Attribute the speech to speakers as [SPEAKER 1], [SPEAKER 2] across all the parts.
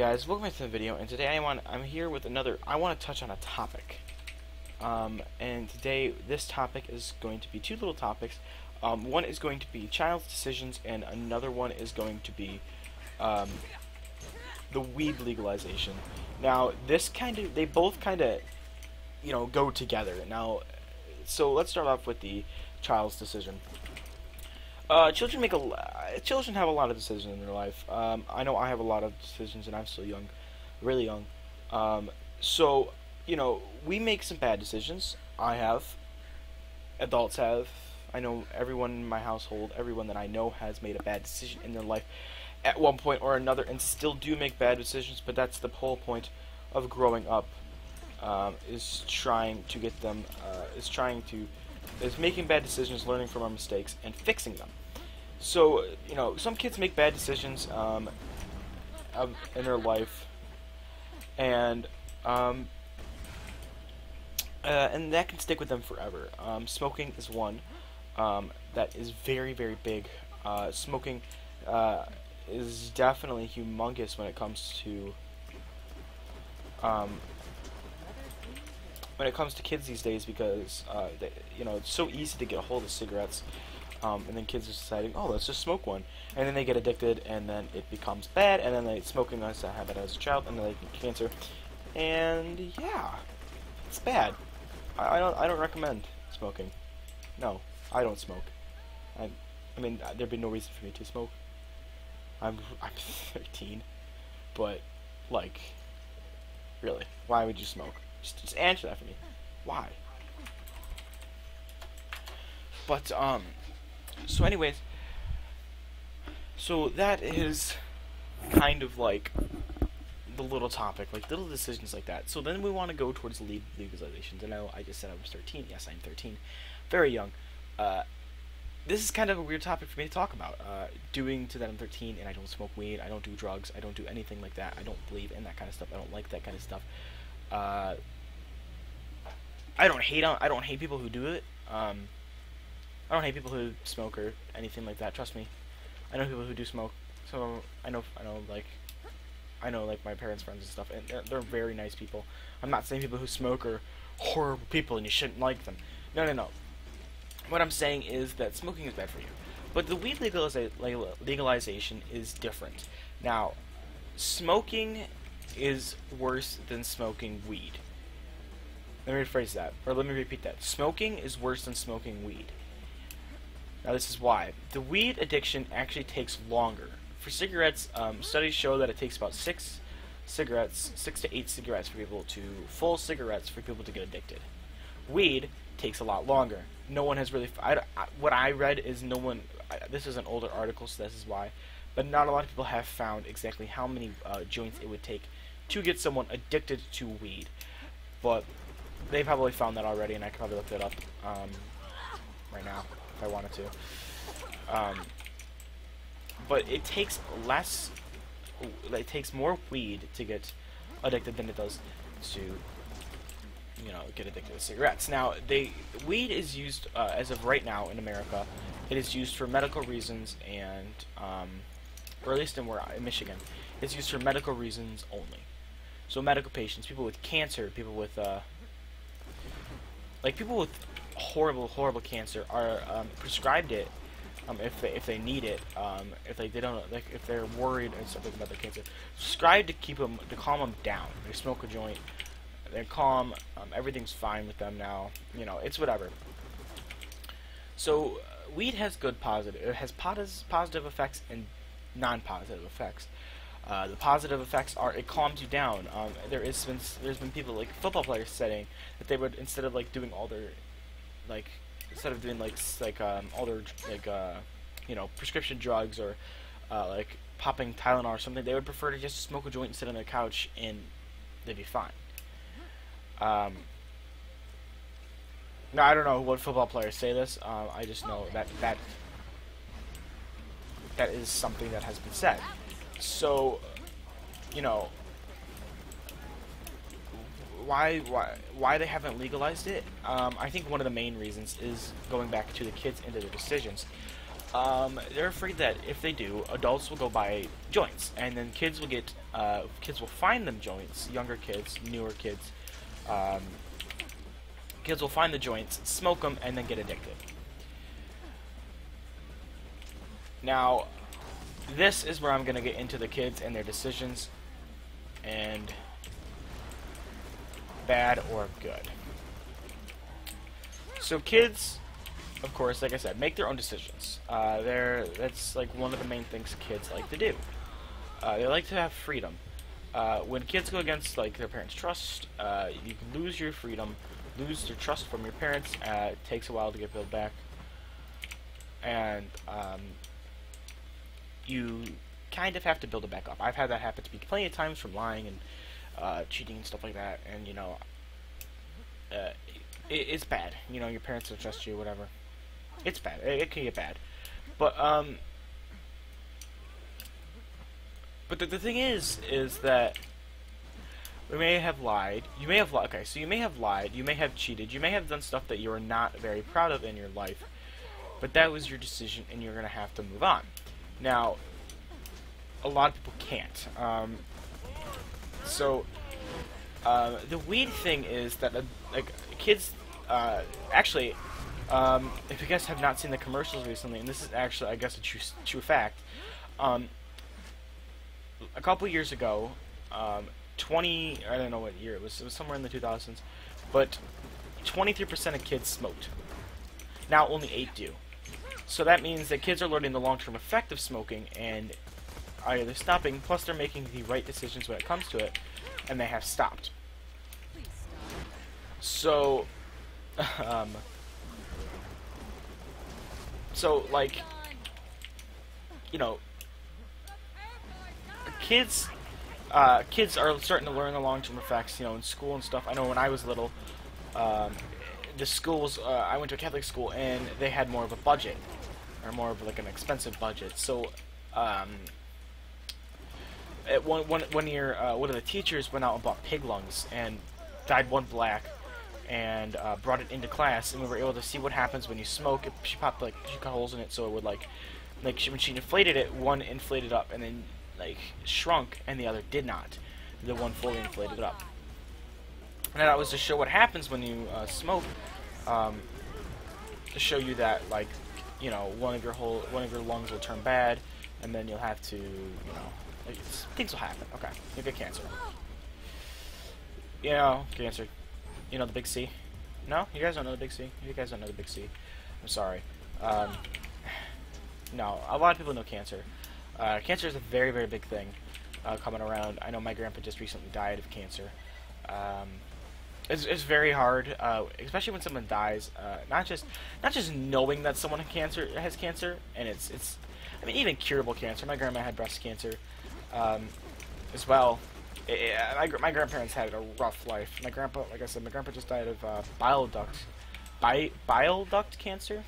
[SPEAKER 1] Guys, welcome back to the video, and today I'm here with I want to touch on a topic. And today this topic is going to be two little topics. One is going to be child's decisions, and another one is going to be the weed legalization. Now, they both kind of, go together. Now, so let's start off with the child's decision. Children have a lot of decisions in their life. I know I have a lot of decisions, and I'm still young, really young. So, we make some bad decisions. I have. Adults have. I know everyone in my household, everyone that I know has made a bad decision in their life at one point or another, and still do make bad decisions. But that's the whole point of growing up. Is making bad decisions, learning from our mistakes, and fixing them. So, some kids make bad decisions in their life, and that can stick with them forever. Smoking is one that is very, very big. Smoking is definitely humongous when it comes to kids these days, because it's so easy to get a hold of cigarettes, and then kids are deciding, oh, let's just smoke one, and then they get addicted, and then it becomes bad, and then smoking as a habit as a child, and then they get cancer, and yeah, it's bad. I don't recommend smoking. No, I don't smoke. I mean, there'd be no reason for me to smoke. I'm 13, but really, why would you smoke? Just answer that for me. Why? But, so anyways, so that is kind of like the little topic, like little decisions like that. So then we want to go towards legalizations. I know I just said I was 13. Yes, I'm 13. Very young. This is kind of a weird topic for me to talk about. Doing to that I'm 13 and I don't smoke weed, I don't do drugs, I don't do anything like that. I don't believe in that kind of stuff. I don't like that kind of stuff. I don't hate people who do it. I don't hate people who smoke or anything like that. Trust me, I know people who do smoke. So I know my parents' friends and stuff, and they're very nice people. I'm not saying people who smoke are horrible people and you shouldn't like them. No. What I'm saying is that smoking is bad for you. But the weed legalization is different. Now, smoking is worse than smoking weed. Let me rephrase that, or let me repeat that. Smoking is worse than smoking weed. Now, this is why. The weed addiction actually takes longer. For cigarettes, studies show that it takes about 6 to 8 cigarettes for people to get addicted. Weed takes a lot longer. No one has really. What I read is this is an older article, so this is why. But not a lot of people have found exactly how many joints it would take to get someone addicted to weed. But they probably found that already, and I could probably look that up right now if I wanted to. But it takes less. It takes more weed to get addicted than it does to, get addicted to cigarettes. Now, weed is used as of right now in America. It is used for medical reasons, and or at least in Michigan, it's used for medical reasons only. So medical patients, people with cancer, people with horrible cancer are prescribed it. If they need it, if they're worried and stuff about their cancer, prescribed to calm them down. They smoke a joint, they're calm, everything's fine with them now. It's whatever. So weed has it has positive effects and non-positive effects. The positive effects are it calms you down. There's been people like football players saying that they would, instead of doing all their prescription drugs or popping Tylenol or something, they would prefer to just smoke a joint and sit on their couch and they'd be fine. Now, I don't know what football players say this. I just know that is something that has been said. So, why they haven't legalized it? I think one of the main reasons is going back to the kids and their decisions. they're afraid that if they do, adults will go buy joints, and then kids will find them joints. Younger kids, newer kids, um, kids will find the joints, smoke them, and then get addicted. Now, this is where I'm gonna get into the kids and their decisions, and bad or good. So kids, of course, like I said, make their own decisions. That's like one of the main things kids like to do. They like to have freedom. When kids go against like their parents' trust, you can lose your freedom, lose your trust from your parents. It takes a while to get built back, and you kind of have to build it back up. I've had that happen to me plenty of times from lying and cheating and stuff like that, and you know, it's bad. You know, your parents don't trust you, whatever. It's bad. It can get bad. But the thing is that we may have lied. You may have lied. Okay, so you may have lied. You may have cheated. You may have done stuff that you are not very proud of in your life. But that was your decision, and you're gonna have to move on. Now, a lot of people can't. The weed thing is that like kids. Actually, if you guys have not seen the commercials recently, and this is actually, I guess, a true fact, a couple years ago, I don't know what year it was somewhere in the 2000s, but 23% of kids smoked. Now only 8 do. So that means that kids are learning the long-term effect of smoking, and are either stopping, plus they're making the right decisions when it comes to it, and they have stopped. So, like, you know, kids are starting to learn the long-term effects, you know, in school and stuff. I know when I was little, the schools, I went to a Catholic school, and they had more of a budget, or more of like an expensive budget. So, at one year, one of the teachers went out and bought pig lungs and dyed one black, and brought it into class, and we were able to see what happens when you smoke. She cut holes in it, so it would like when she inflated it, one inflated up and then like shrunk, and the other did not. The one fully inflated up. And that was to show what happens when you smoke, to show you that, like, you know, one of your lungs will turn bad, and then you'll have to, you know, like, things will happen. Okay, you'll get cancer. You know, cancer. You know the big C? No? You guys don't know the big C? You guys don't know the big C. I'm sorry. No, a lot of people know cancer. Cancer is a very, very big thing coming around. I know my grandpa just recently died of cancer. It's very hard, especially when someone dies. Not just knowing that someone has cancer, and it's. I mean, even curable cancer. My grandma had breast cancer, as well. My grandparents had a rough life. My grandpa, like I said, my grandpa just died of bile duct cancer,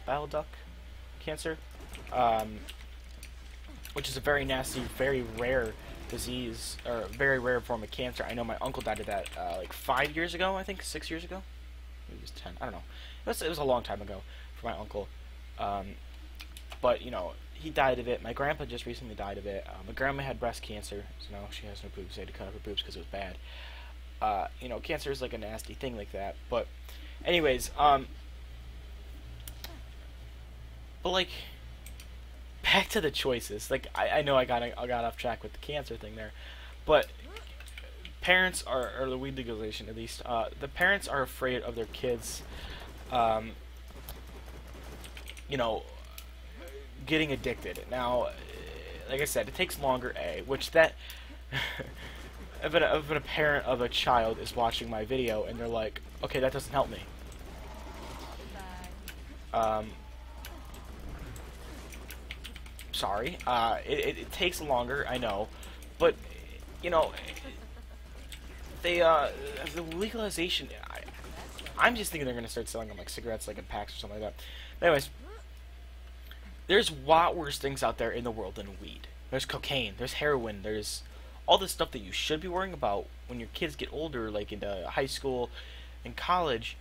[SPEAKER 1] which is a very nasty, very rare disease, or very rare form of cancer. I know my uncle died of that like 5 years ago, I think 6 years ago. Maybe it was 10. I don't know. It was a long time ago for my uncle. But you know, he died of it. My grandpa just recently died of it. My grandma had breast cancer, so now she has no boobs. They had to cut off her boobs because it was bad. You know, cancer is like a nasty thing like that. But, anyways, but like, back to the choices. Like, I know I got off track with the cancer thing there, but parents or the weed legalization at least. The parents are afraid of their kids. You know, getting addicted. Now, like I said, it takes longer, which that if a parent of a child is watching my video and they're like, okay, that doesn't help me. Sorry. It takes longer, I know, but you know, the legalization. I'm just thinking they're gonna start selling them like cigarettes, like in packs or something like that. But anyways. There's a lot worse things out there in the world than weed. There's cocaine, there's heroin, there's all this stuff that you should be worrying about when your kids get older, like into high school and college,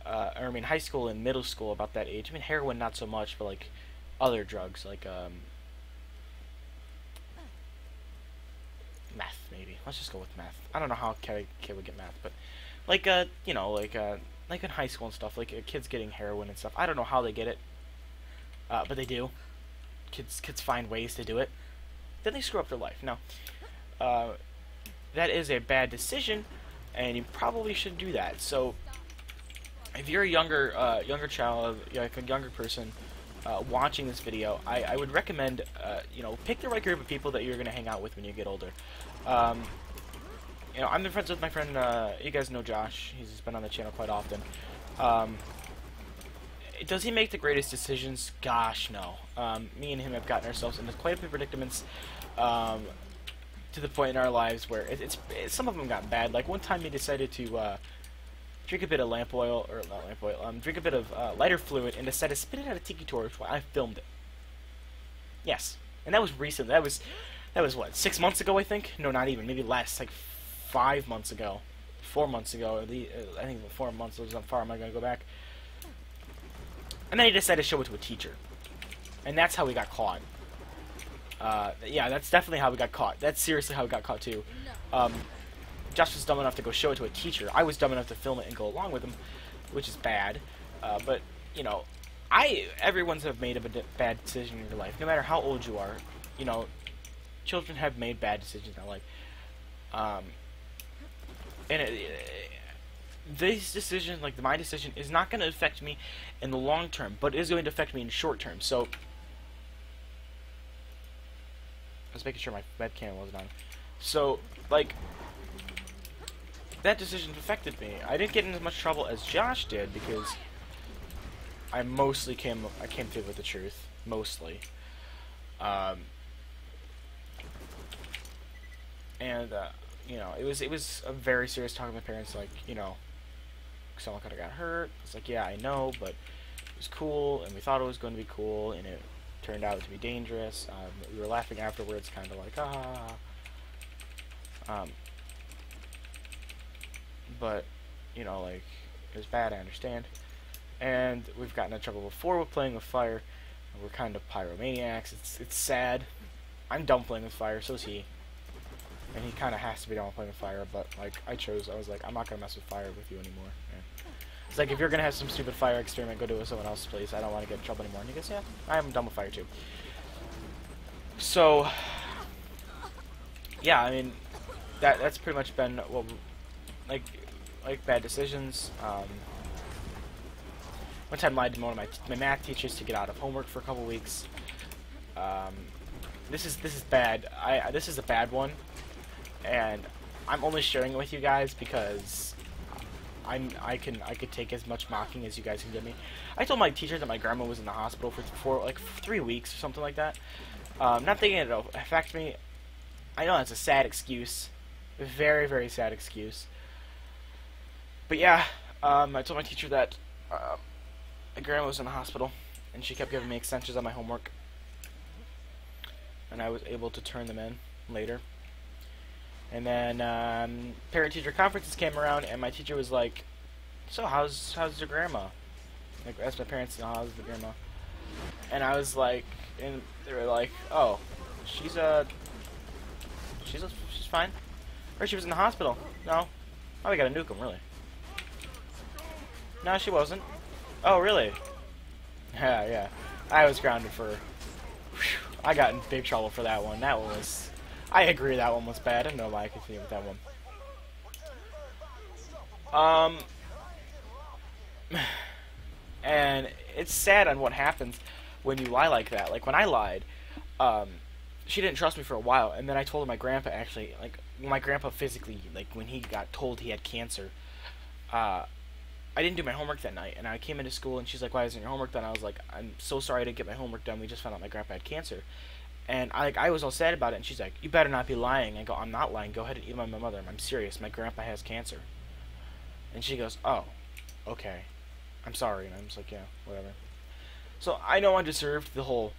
[SPEAKER 1] or I mean high school and middle school, about that age. I mean heroin not so much, but like other drugs like meth, maybe. Let's just go with meth. I don't know how a kid would get meth, but like you know, like in high school and stuff, like kids getting heroin and stuff. I don't know how they get it, but they do. Kids find ways to do it. Then they screw up their life. No, that is a bad decision, and you probably should do that. So, if you're a younger child, like a younger person, watching this video, I would recommend, you know, pick the right group of people that you're gonna hang out with when you get older. You know, I'm friends with my friend. You guys know Josh. He's been on the channel quite often. Does he make the greatest decisions? Gosh, no. Me and him have gotten ourselves into quite a few predicaments. To the point in our lives where some of them got bad. Like one time he decided to drink a bit of lamp oil, or not lamp oil, drink a bit of lighter fluid and decided to spit it out a tiki torch while I filmed it. Yes, and that was recent. That was what, 6 months ago, I think? No, not even. Maybe less. Like 5 months ago, 4 months ago. I think 4 months was how far am I gonna go back? And then he decided to show it to a teacher, and that's how we got caught. Yeah, that's definitely how we got caught. That's seriously how we got caught, too. Josh was dumb enough to go show it to a teacher. I was dumb enough to film it and go along with him, which is bad. But, you know, everyone's have made a bad decision in your life, no matter how old you are. You know, children have made bad decisions in their life. And this decision, like my decision, is not going to affect me in the long term, but it is going to affect me in the short term. So, I was making sure my webcam wasn't on. So, like, that decision affected me. I didn't get in as much trouble as Josh did because I mostly came through with the truth, mostly. And you know, it was a very serious talk with my parents. Like, you know, someone could have got hurt. It's like, yeah, I know, but it was cool, and we thought it was going to be cool, and it turned out to be dangerous. We were laughing afterwards, kind of like, but, you know, like, it was bad, I understand. And we've gotten in trouble before with playing with fire. We're kind of pyromaniacs. It's sad. I'm done playing with fire, so is he. And he kind of has to be done playing with fire, but, like, I was like, I'm not going to mess with fire with you anymore. And it's like, if you're going to have some stupid fire experiment, go do it with someone else's place. I don't want to get in trouble anymore. And he goes, yeah, I'm done with fire, too. So, yeah, I mean, that's pretty much been, well, like bad decisions. One time I lied to one of my math teachers to get out of homework for a couple weeks. This is bad. This is a bad one, and I'm only sharing it with you guys because I could take as much mocking as you guys can give me. I told my teacher that my grandma was in the hospital for like 3 weeks or something like that. Not thinking it'll affect me. I know that's a sad excuse, a very, very sad excuse. But yeah, I told my teacher that my grandma was in the hospital, and she kept giving me extensions on my homework, and I was able to turn them in later. And then parent-teacher conferences came around, and my teacher was like, "So how's your grandma?" Like, asked my parents, "How's the grandma?" And I was like, and they were like, "Oh, she's fine." Or she was in the hospital. No, oh, we gotta nuke him, really. No, she wasn't. Oh, really? Yeah. I was grounded for... Whew, I got in big trouble for that one. That one was... I agree that one was bad. I don't know why I continued with that one. And it's sad on what happens when you lie like that. Like, when I lied, she didn't trust me for a while, and then I told her my grandpa actually, like, my grandpa physically, like, when he got told he had cancer, I didn't do my homework that night, and I came into school, and she's like, "Why isn't your homework done?" I was like, "I'm so sorry I didn't get my homework done. We just found out my grandpa had cancer." And I was all sad about it, and she's like, "You better not be lying." I go, "I'm not lying. Go ahead and email my mother. I'm serious. My grandpa has cancer." And she goes, "Oh, okay. I'm sorry." And I'm just like, "Yeah, whatever." So I know I deserved the whole,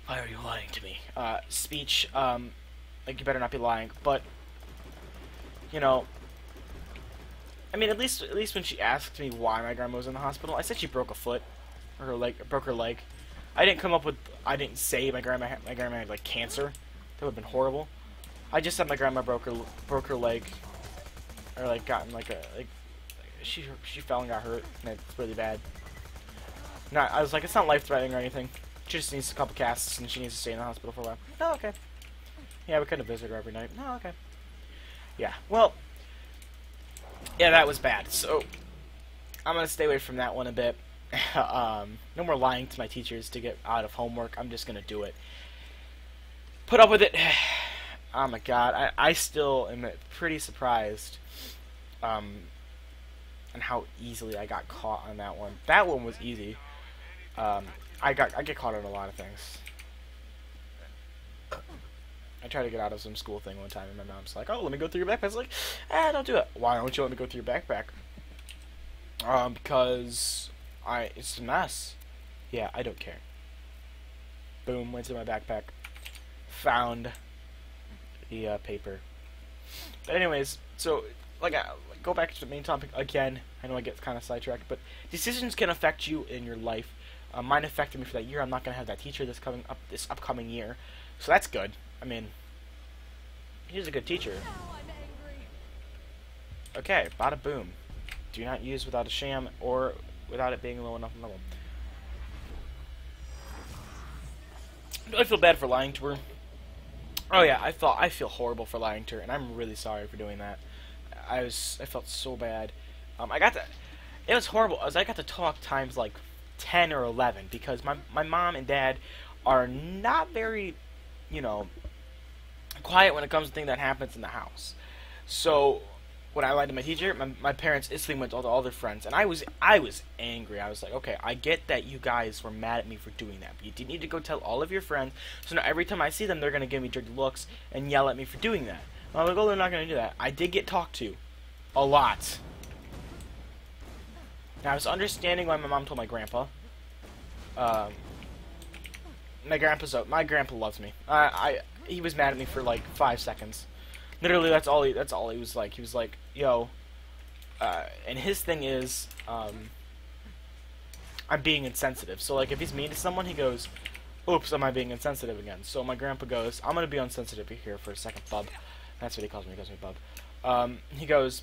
[SPEAKER 1] "Why are you lying to me?" Speech, like, you better not be lying. But, you know, I mean, at least when she asked me why my grandma was in the hospital, I said she broke a foot, or broke her leg. I didn't come up with. I didn't say my grandma had like cancer. That would have been horrible. I just said my grandma broke her leg, or like gotten like she fell and got hurt, and it's really bad. Not, I was like, it's not life threatening or anything. She just needs a couple casts and she needs to stay in the hospital for a while. Oh, okay. Yeah, we couldn't visit her every night. Oh, okay. Yeah. Well. Yeah, that was bad. So I'm gonna stay away from that one a bit. No more lying to my teachers to get out of homework. I'm just gonna do it. Put up with it. Oh my god, I still am pretty surprised on how easily I got caught on that one. That one was easy. I get caught on a lot of things. I tried to get out of some school thing one time, and my mom's like, "Oh, let me go through your backpack." I was like, don't do it. Why don't you let me go through your backpack? Because it's a mess. Yeah, I don't care. Boom, went to my backpack, found the paper. But anyways, so like go back to the main topic again. I know I get kind of sidetracked, but decisions can affect you in your life. Mine affected me for that year. I'm not gonna have that teacher this upcoming year, so that's good. I mean, he's a good teacher. Okay, bada boom. Do not use without a sham or without it being low enough level. Do I feel bad for lying to her? Oh yeah, I feel horrible for lying to her, and I'm really sorry for doing that. I felt so bad. It was horrible. I got to talk times like 10 or 11 because my mom and dad are not very, quiet when it comes to things that happens in the house. So when I lied to my teacher, my parents instantly went to all their friends, and I was angry. I was like, okay, I get that you guys were mad at me for doing that, but you did need to go tell all of your friends, so now every time I see them, they're gonna give me dirty looks and yell at me for doing that. And I'm like, oh, they're not gonna do that. I did get talked to, a lot. Now I was understanding why my mom told my grandpa. My grandpa loves me. He was mad at me for like 5 seconds. Literally, that's all he was like. He was like, yo, and his thing is, I'm being insensitive. So like, if he's mean to someone, he goes, oops, am I being insensitive again? So my grandpa goes, I'm gonna be insensitive here for a second, bub. That's what he calls me. He calls me bub. He goes,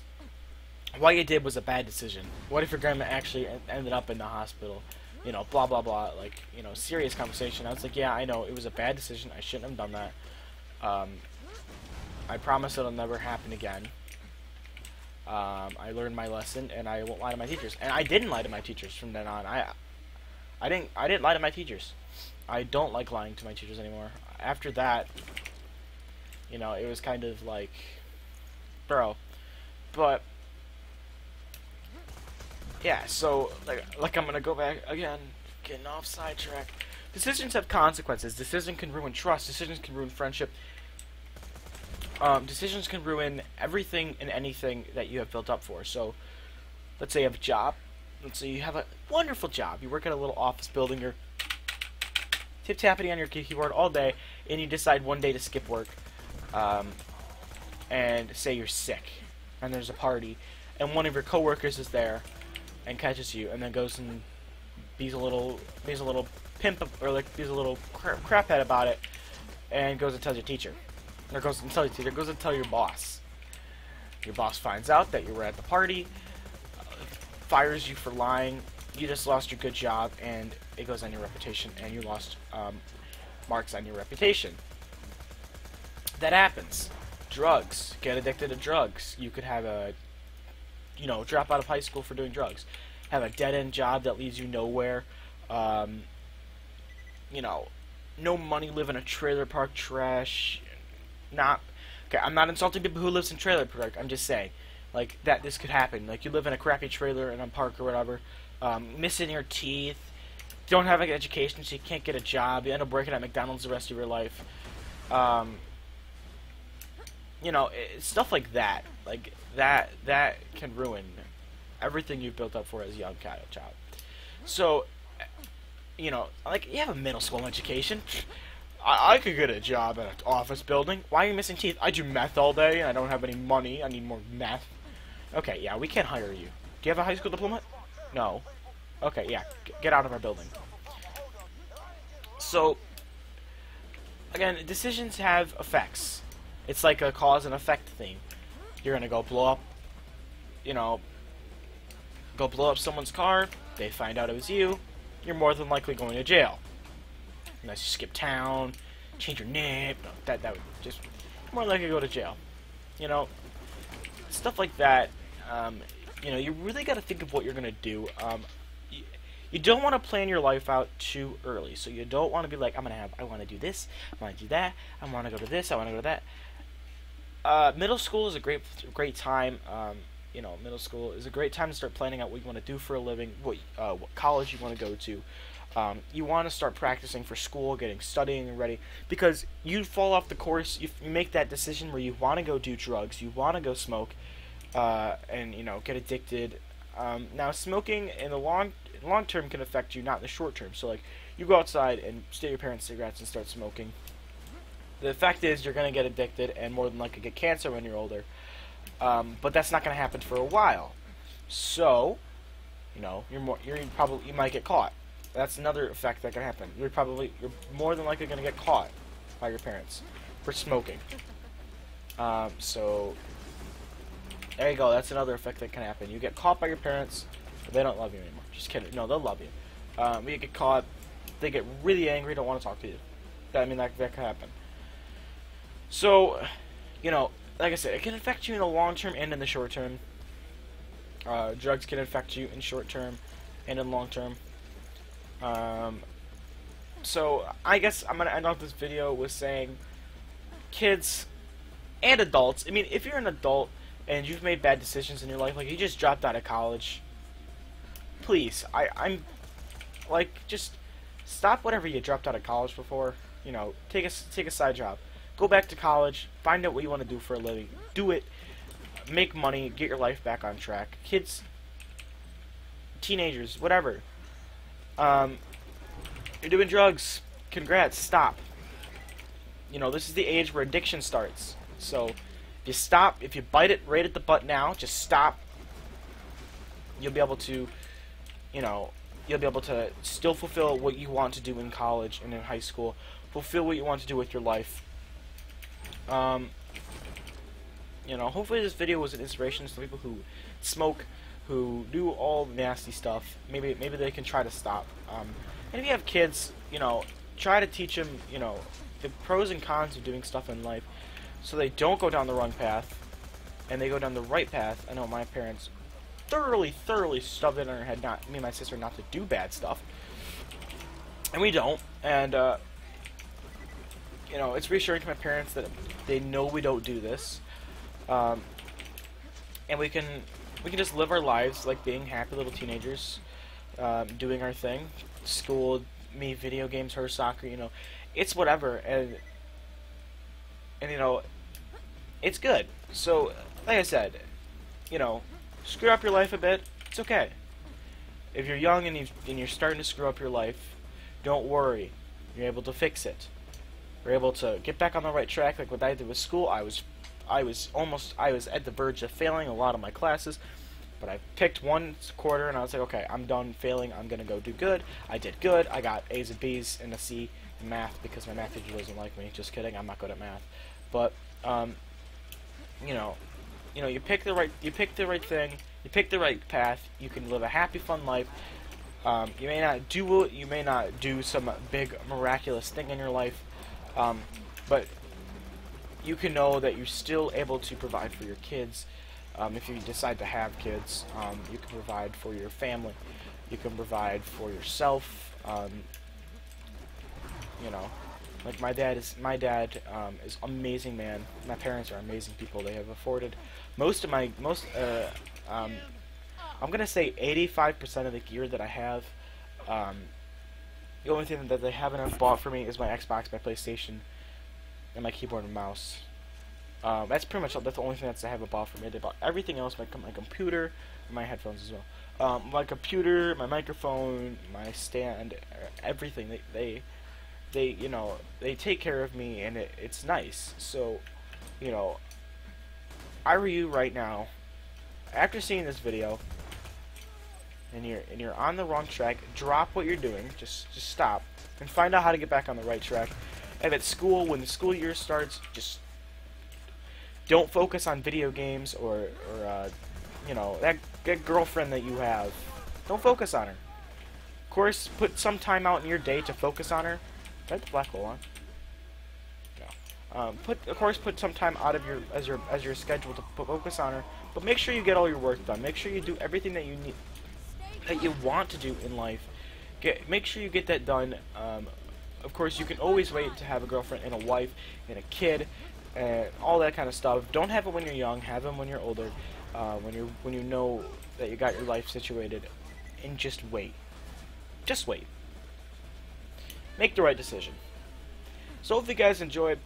[SPEAKER 1] what you did was a bad decision. What if your grandma actually ended up in the hospital? Blah, blah, blah, like, serious conversation. I was like, yeah, I know, it was a bad decision. I shouldn't have done that. I promise it'll never happen again. I learned my lesson, and I won't lie to my teachers. And I didn't lie to my teachers from then on. I didn't lie to my teachers. I don't like lying to my teachers anymore. After that, it was kind of like, bro. But yeah, so like I'm gonna go back again, getting off sidetrack. Decisions have consequences. Decisions can ruin trust. Decisions can ruin friendship. Decisions can ruin everything and anything that you have built up for. So, let's say you have a job. Let's say you have a wonderful job. You work at a little office building. You're tip-tapping on your keyboard all day, and you decide one day to skip work. And say you're sick, and there's a party, and one of your coworkers is there, and catches you, and then goes and be's a little pimp, or like be's a little craphead about it, and goes and tells your teacher. Or goes and tell your boss. Your boss finds out that you were at the party, fires you for lying. You just lost your good job, and it goes on your reputation, and you lost marks on your reputation. That happens. Drugs. Get addicted to drugs. You could have a, drop out of high school for doing drugs. Have a dead-end job that leads you nowhere. No money, live in a trailer park, trash. Okay, I'm not insulting people who live in trailer park. I'm just saying, like, that this could happen. Like, you live in a crappy trailer in a park or whatever, missing your teeth, don't have an education, so you can't get a job. You end up working at McDonald's the rest of your life. Stuff like that. Like that can ruin everything you've built up for as a young child. So, like, you have a middle school education. I could get a job at an office building. Why are you missing teeth? I do meth all day, and I don't have any money. I need more meth. Okay, yeah, we can't hire you. Do you have a high school diploma? No. Okay, yeah, get out of our building. So, again, decisions have effects. It's like a cause and effect thing. You're gonna go blow up, you know, go blow up someone's car. They find out it was you. You're more than likely going to jail. Unless you skip town, change your name. No, that would just more likely to go to jail. You know, stuff like that. You know, you really got to think of what you're gonna do. You don't want to plan your life out too early. So you don't want to be like, I want to do this, I want to do that, I want to go to this, I want to go to that. Middle school is a great time. You know, middle school is a great time to start planning out what you want to do for a living, what college you want to go to. You want to start practicing for school, studying ready, because you fall off the course. You make that decision where you want to go do drugs, you want to go smoke, and you know, get addicted. Now, smoking in the long term can affect you, not in the short term. So, like, you go outside and steal your parents' cigarettes and start smoking. The fact is, you're gonna get addicted and more than likely get cancer when you're older. But that's not gonna happen for a while. So, you know, you might get caught. That's another effect that can happen. You're more than likely gonna get caught by your parents for smoking. So there you go. That's another effect that can happen. You get caught by your parents. They don't love you anymore. Just kidding. No, they'll love you. You get caught. They get really angry. Don't want to talk to you. I mean, that could happen. So, you know, like I said, it can affect you in the long term and in the short term. Drugs can affect you in short term and in long term. So I guess I'm gonna end off this video with saying, kids and adults. I mean, if you're an adult and you've made bad decisions in your life, like you just dropped out of college, please, I'm like, just stop whatever you dropped out of college before. You know, take a side job, go back to college, find out what you want to do for a living, do it, make money, get your life back on track. Kids, teenagers, whatever. You're doing drugs. Congrats. Stop. You know, this is the age where addiction starts. So, if you stop, if you bite it right at the butt now, just stop. You'll be able to, you know, you'll be able to still fulfill what you want to do in college and in high school. Fulfill what you want to do with your life. You know, hopefully this video was an inspiration to people who smoke, who do all nasty stuff. Maybe they can try to stop. And if you have kids, you know, try to teach them, you know, the pros and cons of doing stuff in life, so they don't go down the wrong path, and they go down the right path. I know my parents thoroughly shoved it in our head, me and my sister, not to do bad stuff, and we don't. And you know, it's reassuring to my parents that they know we don't do this, and we can just live our lives like being happy little teenagers, doing our thing. School, me, video games, her, soccer, you know, it's whatever, and you know, it's good. So, like I said, you know, screw up your life a bit, it's okay. If you're young and you're starting to screw up your life, don't worry, you're able to fix it. You're able to get back on the right track. Like what I did with school, I was at the verge of failing a lot of my classes. But I picked one quarter and I was like, okay, I'm done failing. I'm going to go do good. I did good. I got A's and B's and a C in math because my math teacher doesn't like me. Just kidding. I'm not good at math. But, you know, you pick the right thing. You pick the right path. You can live a happy, fun life. You may not do some big miraculous thing in your life. But you can know that you're still able to provide for your kids. If you decide to have kids, you can provide for your family. You can provide for yourself. You know, like my dad is amazing man. My parents are amazing people. They have afforded I'm gonna say 85% of the gear that I have. The only thing that they haven't bought for me is my Xbox, my PlayStation, and my keyboard and mouse. That's pretty much that's the only thing that they haven't bought for me. They bought everything else, my computer, and my headphones as well. My computer, my microphone, my stand, everything. They you know, they take care of me, and it's nice. So, you know, I were you right now, after seeing this video, and you're on the wrong track, drop what you're doing. Just stop. and find out how to get back on the right track. And at school, when the school year starts, just don't focus on video games or you know, that girlfriend that you have. Don't focus on her. Of course, put some time out in your day to focus on her. Is that the black hole on? No. Of course, put some time out of your schedule to focus on her. But make sure you get all your work done. Make sure you do everything that you need, that you want to do in life. Make sure you get that done. Of course, you can always wait to have a girlfriend and a wife and a kid and all that kind of stuff. Don't have it when you're young. Have them when you're older. When you know that you got your life situated, and just wait. Just wait. Make the right decision. So if you guys enjoyed,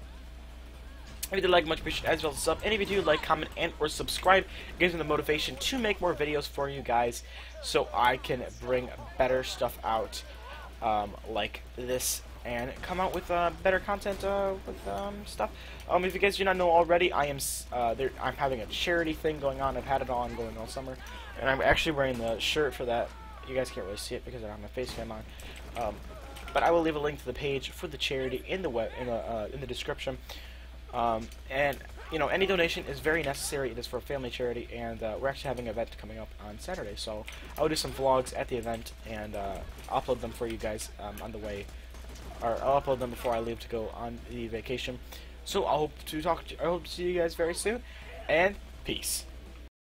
[SPEAKER 1] if you did like, much appreciated, as well as sub. And if you do, like, comment, and or subscribe. It gives me the motivation to make more videos for you guys, so I can bring better stuff out, like this, and come out with better content with stuff. If you guys do not know already, I'm having a charity thing going on. I've had it on going all summer, and I'm actually wearing the shirt for that. You guys can't really see it because I don't have my face cam on. But I will leave a link to the page for the charity in the description. And you know, any donation is very necessary. It is for a family charity, and we're actually having an event coming up on Saturday, so I'll do some vlogs at the event and upload them for you guys on the way, or I'll upload them before I leave to go on the vacation. So I hope to see you guys very soon, and peace.